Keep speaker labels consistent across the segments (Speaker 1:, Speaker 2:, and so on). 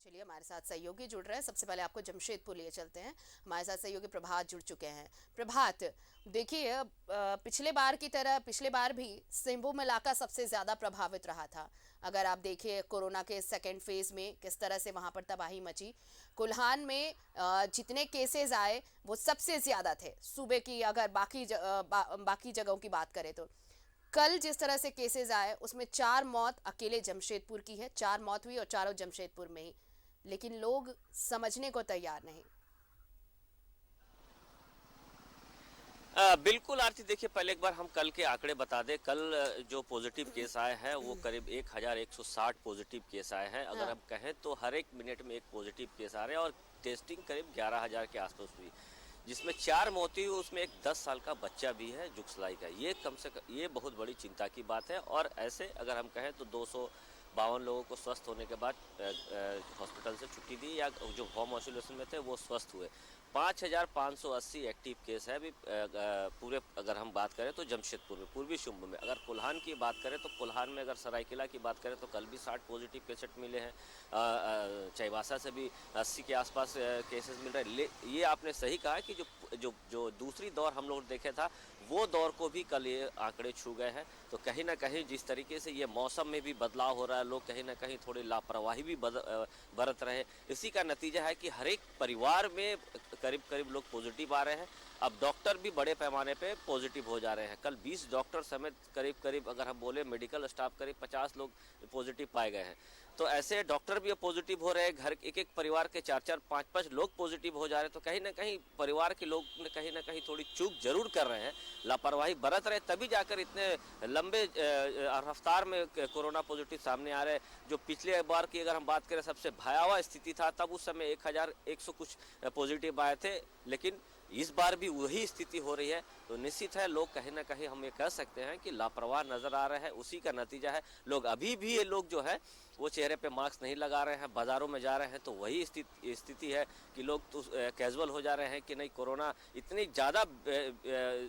Speaker 1: चलिए हमारे साथ सहयोगी जुड़ रहे हैं। सबसे पहले आपको जमशेदपुर लिए चलते हैं। हमारे साथ सहयोगी प्रभात जुड़ चुके हैं। प्रभात, देखिए पिछले बार की तरह पिछले बार भी सिंहभूम इलाका सबसे ज़्यादा प्रभावित रहा था। अगर आप देखिए कोरोना के सेकेंड फेज में किस तरह से वहाँ पर तबाही मची। कुल्हान में जितने केसेस आए वो सबसे ज़्यादा थे सूबे की। अगर बाकी जगहों की बात करें तो कल जिस तरह से केसेस आए उसमें 4 मौत अकेले जमशेदपुर की है। 4 मौत हुई और चारों जमशेदपुर में ही। लेकिन लोग समझने को तैयार नहीं।
Speaker 2: बिल्कुल आरती, देखिए पहले एक बार हम कल के आंकड़े बता दें। कल जो पॉजिटिव केस आए हैं वो करीब 1160 पॉजिटिव केस आए हैं। अगर
Speaker 1: हाँ।
Speaker 2: हम कहें तो हर एक मिनट में एक पॉजिटिव केस आ रहे हैं और टेस्टिंग करीब 11,000 के आसपास हुई, जिसमें 4 मौतें हुई। उसमें एक 10 साल का बच्चा भी है जुगसलाई का। ये कम से कम ये बहुत बड़ी चिंता की बात है। और ऐसे अगर हम कहें तो 252 लोगों को स्वस्थ होने के बाद हॉस्पिटल से छुट्टी दी या जो होम आइसोलेशन में थे वो स्वस्थ हुए। 5,580 एक्टिव केस है अभी पूरे। अगर हम बात करें तो जमशेदपुर में, पूर्वी शुंभ में। अगर कुल्हान की बात करें तो कुल्हान में, अगर सरायकेला की बात करें तो कल भी 60 पॉजिटिव केसेट मिले हैं। चाईबासा से भी 80 के आसपास केसेस मिल रहे हैं। ये आपने सही कहा कि जो जो जो दूसरी दौर हम लोग देखे था वो दौर को भी कल ये आंकड़े छू गए हैं। तो कहीं ना कहीं जिस तरीके से ये मौसम में भी बदलाव हो रहा है, लोग कहीं ना कहीं थोड़ी लापरवाही भी बरत रहे हैं। इसी का नतीजा है कि हर एक परिवार में करीब करीब लोग पॉजिटिव आ रहे हैं। अब डॉक्टर भी बड़े पैमाने पे पॉजिटिव हो जा रहे हैं। कल 20 डॉक्टर समेत करीब करीब, अगर हम बोले मेडिकल स्टाफ, करीब 50 लोग पॉजिटिव पाए गए हैं। तो ऐसे डॉक्टर भी अब पॉजिटिव हो रहे हैं। घर एक एक परिवार के 4-4, 5-5 लोग पॉजिटिव हो जा रहे हैं। तो कहीं ना कहीं परिवार के लोग कहीं ना कहीं थोड़ी चूक जरूर कर रहे हैं, लापरवाही बरत रहे हैं, तभी जाकर इतने लंबे रफ्तार में कोरोना पॉजिटिव सामने आ रहे हैं। जो पिछले बार की अगर हम बात करें सबसे भयावह स्थिति था, तब उस समय 1,100 कुछ पॉजिटिव आए थे। लेकिन इस बार भी वही स्थिति हो रही है। तो निश्चित है लोग कहीं ना कहीं हम ये कह सकते हैं कि लापरवाह नजर आ रहे हैं। उसी का नतीजा है लोग अभी भी, ये लोग जो है वो चेहरे पे मास्क नहीं लगा रहे हैं, बाजारों में जा रहे हैं तो वही स्थिति है कि लोग तो कैजुअल हो जा रहे हैं कि नहीं, कोरोना इतनी ज़्यादा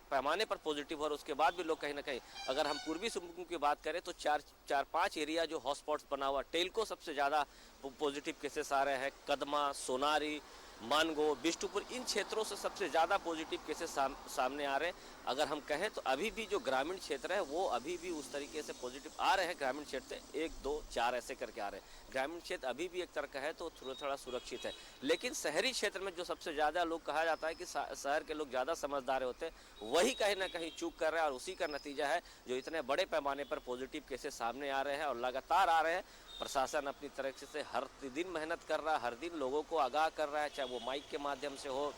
Speaker 2: पैमाने पर पॉजिटिव हो और उसके बाद भी लोग कहीं ना कहीं, अगर हम पूर्वी सिंहभूम की बात करें तो 4-5 एरिया जो हॉटस्पॉट्स बना हुआ, टेलको सबसे ज़्यादा पॉजिटिव केसेस आ रहे हैं। कदमा, सोनारी, मानगो, बिष्टुपुर, इन क्षेत्रों से सबसे ज़्यादा पॉजिटिव केसेस सामने आ रहे हैं। अगर हम कहें तो अभी भी जो ग्रामीण क्षेत्र है वो अभी भी उस तरीके से पॉजिटिव आ रहे हैं। ग्रामीण क्षेत्र 1, 2, 4 ऐसे करके आ रहे हैं। ग्रामीण क्षेत्र अभी भी एक तरह का है तो थोड़ा थोड़ा सुरक्षित है। लेकिन शहरी क्षेत्र में जो सबसे ज़्यादा लोग, कहा जाता है कि शहर के लोग ज़्यादा समझदार होते हैं, वही कहीं ना कहीं चूक कर रहे हैं। और उसी का नतीजा है जो इतने बड़े पैमाने पर पॉजिटिव केसेस सामने आ रहे हैं और लगातार आ रहे हैं। प्रशासन अपनी तरफ से हर दिन मेहनत कर रहा है, हर दिन लोगों को आगाह कर रहा है, चाहे वो माइक के माध्यम से हो,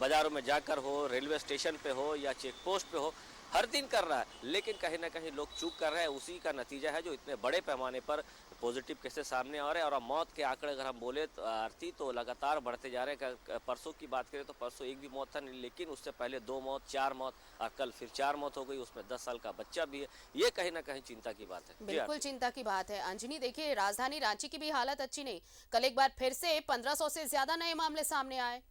Speaker 2: बाजारों में जाकर हो, रेलवे स्टेशन पे हो या चेक पोस्ट पे हो, हर दिन कर रहा है। लेकिन कहीं ना कहीं लोग चूक कर रहे हैं। उसी का नतीजा है जो इतने बड़े पैमाने पर पॉजिटिव केसेस सामने आ रहे हैं। और अब मौत के आंकड़े अगर हम बोले तो आरती, तो लगातार बढ़ते जा रहे हैं। परसों की बात करें तो परसों एक भी मौत था नहीं, लेकिन उससे पहले 2 मौत, 4 मौत, और कल फिर 4 मौत हो गई, उसमें 10 साल का बच्चा भी है। ये कहीं ना कहीं चिंता की बात है। जी
Speaker 1: बिल्कुल
Speaker 2: आरती।
Speaker 1: चिंता की बात है अंजनी। देखिए राजधानी रांची की भी हालत अच्छी नहीं। कल एक बार फिर से 1500 से ज्यादा नए मामले सामने आए।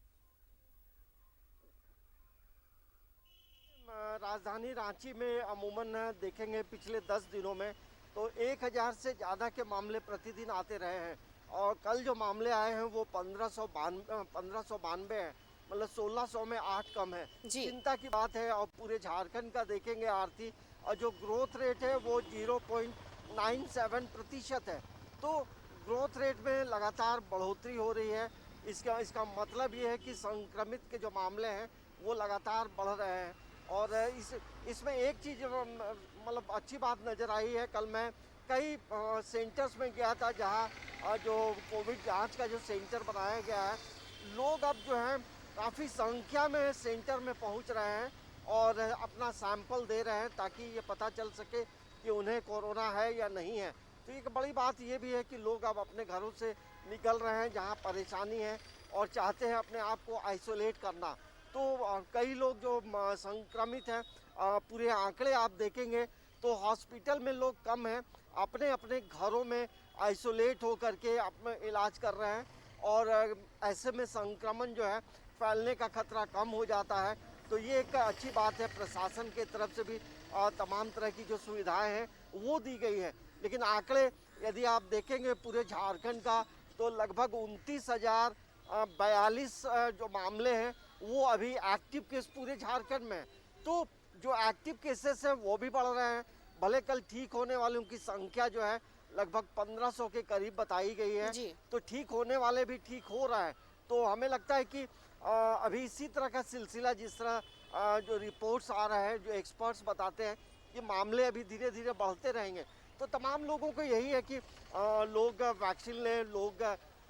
Speaker 3: राजधानी रांची में अमूमन देखेंगे पिछले 10 दिनों में तो 1,000 से ज़्यादा के मामले प्रतिदिन आते रहे हैं। और कल जो मामले आए हैं वो 1592 हैं, मतलब 1600 में 8 कम है।
Speaker 1: जी।
Speaker 3: चिंता की बात है। और पूरे झारखंड का देखेंगे आरती, और जो ग्रोथ रेट है वो 0.97% है। तो ग्रोथ रेट में लगातार बढ़ोतरी हो रही है। इसका इसका मतलब ये है कि संक्रमित के जो मामले हैं वो लगातार बढ़ रहे हैं। और इसमें एक चीज़ मतलब अच्छी बात नज़र आई है। कल मैं कई सेंटर्स में गया था जहां जो कोविड जांच का जो सेंटर बनाया गया है, लोग अब जो है काफ़ी संख्या में सेंटर में पहुंच रहे हैं और अपना सैंपल दे रहे हैं ताकि ये पता चल सके कि उन्हें कोरोना है या नहीं है। तो एक बड़ी बात ये भी है कि लोग अब अपने घरों से निकल रहे हैं जहां परेशानी है और चाहते हैं अपने आप को आइसोलेट करना। तो कई लोग जो संक्रमित हैं, पूरे आंकड़े आप देखेंगे तो हॉस्पिटल में लोग कम हैं, अपने अपने घरों में आइसोलेट होकर के अपना इलाज कर रहे हैं। और ऐसे में संक्रमण जो है फैलने का खतरा कम हो जाता है। तो ये एक अच्छी बात है। प्रशासन के तरफ से भी तमाम तरह की जो सुविधाएं हैं वो दी गई है। लेकिन आंकड़े यदि आप देखेंगे पूरे झारखंड का तो लगभग 29,042 जो मामले हैं वो अभी एक्टिव केस पूरे झारखंड में हैं। तो जो एक्टिव केसेस हैं वो भी बढ़ रहे हैं। भले कल ठीक होने वालों की संख्या जो है लगभग 1500 के करीब बताई गई है,
Speaker 1: जी।
Speaker 3: तो ठीक होने वाले भी ठीक हो रहा है। तो हमें लगता है कि अभी इसी तरह का सिलसिला जिस तरह जो रिपोर्ट्स आ रहा है, जो एक्सपर्ट्स बताते हैं कि मामले अभी धीरे धीरे बढ़ते रहेंगे। तो तमाम लोगों को यही है कि लोग वैक्सीन लें, लोग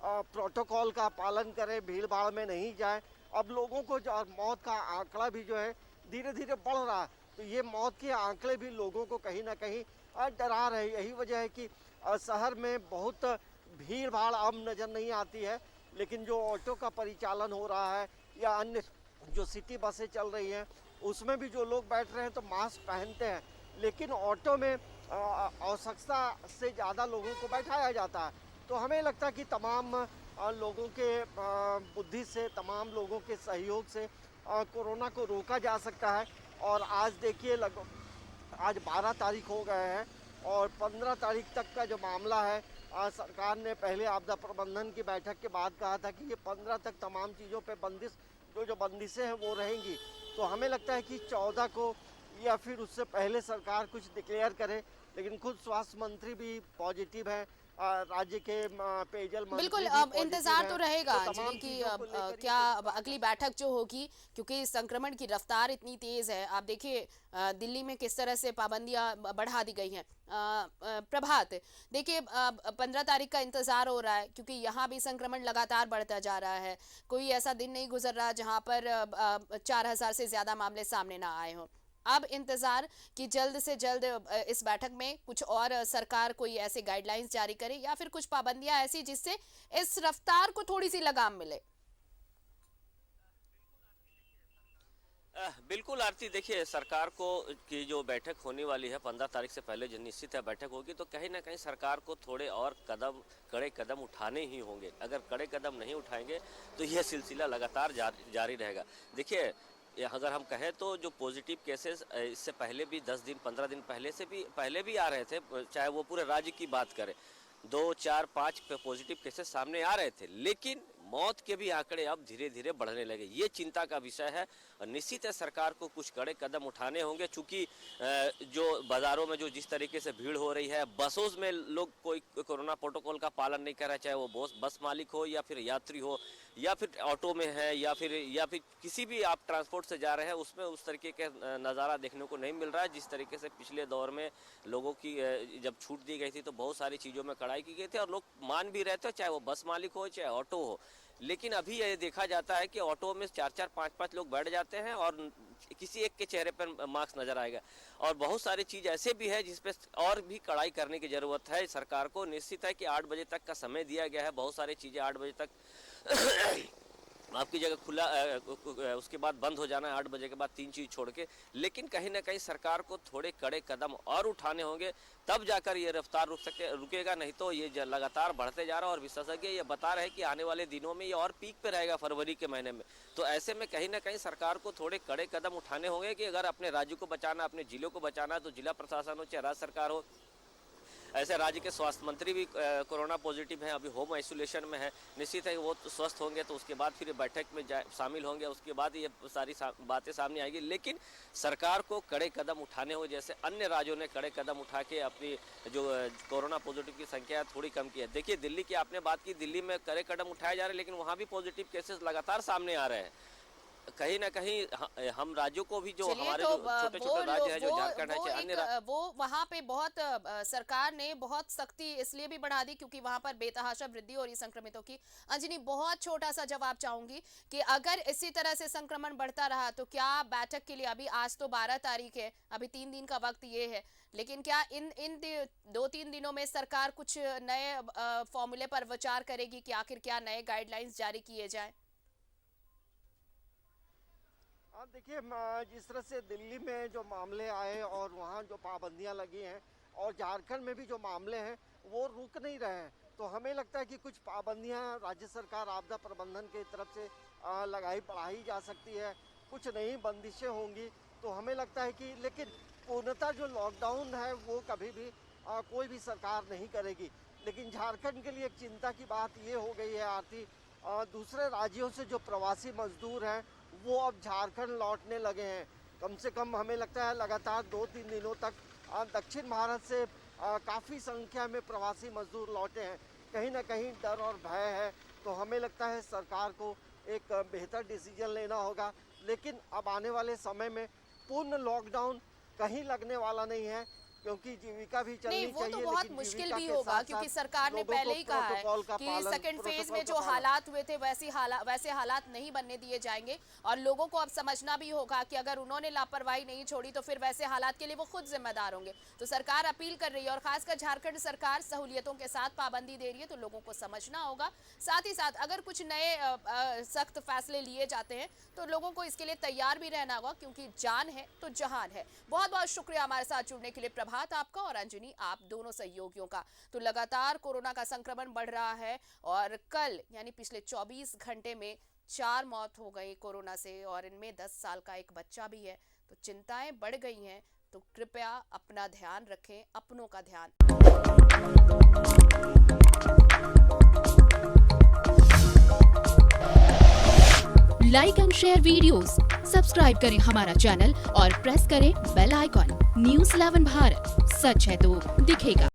Speaker 3: प्रोटोकॉल का पालन करें, भीड़ भाड़ में नहीं जाएं। अब लोगों को जो मौत का आंकड़ा भी जो है धीरे धीरे बढ़ रहा है, तो ये मौत के आंकड़े भी लोगों को कहीं ना कहीं डरा रहे। यही वजह है कि शहर में बहुत भीड़ भाड़ अब नज़र नहीं आती है, लेकिन जो ऑटो का परिचालन हो रहा है या अन्य जो सिटी बसें चल रही हैं उसमें भी जो लोग बैठ रहे हैं तो मास्क पहनते हैं, लेकिन ऑटो में आवश्यकता से ज़्यादा लोगों को बैठाया जाता है। तो हमें लगता है कि तमाम लोगों के बुद्धि से, तमाम लोगों के सहयोग से कोरोना को रोका जा सकता है। और आज देखिए लगभग आज 12 तारीख हो गए हैं और 15 तारीख तक का जो मामला है, सरकार ने पहले आपदा प्रबंधन की बैठक के बाद कहा था कि ये 15 तक तमाम चीज़ों पे जो बंदिशें हैं वो रहेंगी। तो हमें लगता है कि 14 को या फिर उससे पहले सरकार कुछ डिक्लेयर करे, लेकिन खुद स्वास्थ्य मंत्री भी पॉजिटिव है, राज्य के पेयजल मंत्री
Speaker 1: बिल्कुल,
Speaker 3: भी
Speaker 1: अब
Speaker 3: पॉजिटिव
Speaker 1: इंतजार तो
Speaker 3: हैं।
Speaker 1: रहेगा
Speaker 3: तो तमाम
Speaker 1: अंजलि कि
Speaker 3: चीज़ों को
Speaker 1: अब
Speaker 3: लेकर
Speaker 1: क्या अब अगली बैठक जो होगी, क्योंकि संक्रमण की रफ्तार इतनी तेज है। आप देखिए दिल्ली में किस तरह से पाबंदियां बढ़ा दी गई हैं। प्रभात, देखिए 15 तारीख का इंतजार हो रहा है, क्योंकि यहाँ भी संक्रमण लगातार बढ़ता जा रहा है। कोई ऐसा दिन नहीं गुजर रहा जहाँ पर 4000 से ज्यादा मामले सामने ना आए हों। अब इंतजार कि जल्द से जल्द इस बैठक में कुछ और सरकार कोई ऐसे गाइडलाइंस जारी करे या फिर कुछ पाबंदियां ऐसी जिससे इस रफ्तार को थोड़ी सी लगाम मिले।
Speaker 2: बिल्कुल आरती, देखिए सरकार को की जो बैठक होने वाली है 15 तारीख से पहले जो निश्चित है बैठक होगी, तो कहीं ना कहीं सरकार को थोड़े और कड़े कदम उठाने ही होंगे। अगर कड़े कदम नहीं उठाएंगे तो यह सिलसिला लगातार जारी रहेगा। देखिए अगर हम कहें तो जो पॉजिटिव केसेस इससे पहले भी 10 दिन 15 दिन पहले भी आ रहे थे, चाहे वो पूरे राज्य की बात करें, 2, 4, 5 पॉजिटिव केसेस सामने आ रहे थे, लेकिन मौत के भी आंकड़े अब धीरे धीरे बढ़ने लगे। ये चिंता का विषय है और निश्चित है सरकार को कुछ कड़े कदम उठाने होंगे, चूंकि जो बाजारों में जो जिस तरीके से भीड़ हो रही है, बसों में लोग कोई कोरोना प्रोटोकॉल का पालन नहीं कर रहा है, चाहे वो बस मालिक हो या फिर यात्री हो या फिर ऑटो में है या फिर किसी भी आप ट्रांसपोर्ट से जा रहे हैं, उसमें उस तरीके का नज़ारा देखने को नहीं मिल रहा है जिस तरीके से पिछले दौर में लोगों की जब छूट दी गई थी तो बहुत सारी चीज़ों में कड़ाई की गई थी और लोग मान भी रहे थे, चाहे वो बस मालिक हो चाहे ऑटो हो। लेकिन अभी ये देखा जाता है कि ऑटो में 4-4, 5-5 लोग बैठ जाते हैं और किसी एक के चेहरे पर मास्क नजर आएगा। और बहुत सारी चीज़ ऐसे भी है जिसपे और भी कड़ाई करने की ज़रूरत है सरकार को। निश्चित है कि 8 बजे तक का समय दिया गया है, बहुत सारी चीज़ें 8 बजे तक आपकी जगह खुला, उसके बाद बंद हो जाना है 8 बजे के बाद 3 चीज़ छोड़ के। लेकिन कहीं ना कहीं सरकार को थोड़े कड़े कदम और उठाने होंगे, तब जाकर ये रफ्तार रुकेगा, नहीं तो ये लगातार बढ़ते जा रहा है। और विशेषज्ञ ये बता रहे हैं कि आने वाले दिनों में ये और पीक पे रहेगा फरवरी के महीने में। तो ऐसे में कहीं ना कहीं सरकार को थोड़े कड़े कदम उठाने होंगे कि अगर अपने राज्य को बचाना, अपने जिलों को बचाना, तो जिला प्रशासन हो चाहे राज्य सरकार हो। ऐसे राज्य के स्वास्थ्य मंत्री भी कोरोना पॉजिटिव हैं, अभी होम आइसोलेशन में है। निश्चित है वो तो स्वस्थ होंगे तो उसके बाद फिर बैठक में शामिल होंगे, उसके बाद ये सारी बातें सामने आएगी। लेकिन सरकार को कड़े कदम उठाने होंगे, जैसे अन्य राज्यों ने कड़े कदम उठा के अपनी जो कोरोना पॉजिटिव की संख्या थोड़ी कम की है। देखिए दिल्ली की आपने बात की, दिल्ली में कड़े कदम उठाए जा रहे हैं, लेकिन वहाँ भी पॉजिटिव केसेस लगातार सामने आ रहे हैं। कहीं ना कहीं हम राज्यों को भी, जो हमारे
Speaker 1: तो
Speaker 2: जो छोटे छोटे राज्य हैं, जो झारखंड है, अन्य
Speaker 1: वो वहाँ पे बहुत सरकार ने बहुत सख्ती इसलिए भी बढ़ा दी क्योंकि वहाँ पर बेतहाशा वृद्धि हो रही संक्रमितों की। अंजनी, बहुत छोटा सा जवाब चाहूंगी कि अगर इसी तरह से संक्रमण बढ़ता रहा तो क्या बैठक के लिए, अभी आज तो 12 तारीख है, अभी 3 दिन का वक्त ये है, लेकिन क्या इन 2-3 दिनों में सरकार कुछ नए फॉर्मूले पर विचार करेगी कि आखिर क्या नए गाइडलाइंस जारी किए जाएं?
Speaker 3: अब देखिए जिस तरह से दिल्ली में जो मामले आए और वहाँ जो पाबंदियाँ लगी हैं और झारखंड में भी जो मामले हैं वो रुक नहीं रहे हैं, तो हमें लगता है कि कुछ पाबंदियाँ राज्य सरकार आपदा प्रबंधन की तरफ से बढ़ाई जा सकती है, कुछ नई बंदिशें होंगी। तो हमें लगता है कि लेकिन पूर्णतः जो लॉकडाउन है वो कभी भी कोई भी सरकार नहीं करेगी। लेकिन झारखंड के लिए एक चिंता की बात ये हो गई है आरती, दूसरे राज्यों से जो प्रवासी मजदूर हैं वो अब झारखंड लौटने लगे हैं। कम से कम हमें लगता है लगातार 2-3 दिनों तक दक्षिण भारत से काफ़ी संख्या में प्रवासी मजदूर लौटे हैं। कहीं ना कहीं डर और भय है, तो हमें लगता है सरकार को एक बेहतर डिसीजन लेना होगा। लेकिन अब आने वाले समय में पूर्ण लॉकडाउन कहीं लगने वाला नहीं है, क्योंकि जीविका भी चलनी
Speaker 1: नहीं, वो
Speaker 3: चाहिए।
Speaker 1: तो बहुत
Speaker 3: लेकिन
Speaker 1: मुश्किल
Speaker 3: जीविका
Speaker 1: भी
Speaker 3: के
Speaker 1: होगा,
Speaker 3: साथ-साथ
Speaker 1: क्योंकि सरकार ने
Speaker 3: लोगों
Speaker 1: पहले
Speaker 3: को
Speaker 1: ही कहा है
Speaker 3: प्रोटोकॉल का
Speaker 1: कि
Speaker 3: पालन,
Speaker 1: सेकंड फेज में
Speaker 3: प्रोटोकॉल
Speaker 1: जो
Speaker 3: का पालन।
Speaker 1: हालात हुए थे वैसे हालात नहीं बनने दिए जाएंगे। और लोगों को अब समझना भी होगा कि अगर उन्होंने लापरवाही नहीं छोड़ी तो फिर वैसे हालात के लिए वो खुद जिम्मेदार होंगे। तो सरकार अपील कर रही है, और खासकर झारखंड सरकार सहूलियतों के साथ पाबंदी दे रही है, तो लोगों को समझना होगा। साथ ही साथ अगर कुछ नए सख्त फैसले लिए जाते हैं तो लोगों को इसके लिए तैयार भी रहना होगा, क्योंकि जान है तो जहान है। बहुत बहुत शुक्रिया हमारे साथ जुड़ने के लिए प्रभात आपका और अंजनी, आप दोनों सहयोगियों का। तो लगातार कोरोना का संक्रमण बढ़ रहा है और कल यानी पिछले 24 घंटे में 4 मौत हो गई कोरोना से, और इनमें 10 साल का एक बच्चा भी है। तो चिंताएं बढ़ गई हैं, तो कृपया अपना ध्यान रखें, अपनों का ध्यान।
Speaker 4: Like and share videos, subscribe करें हमारा चैनल और प्रेस करें बेल आइकॉन। न्यूज़ 11 भारत, सच है तो दिखेगा।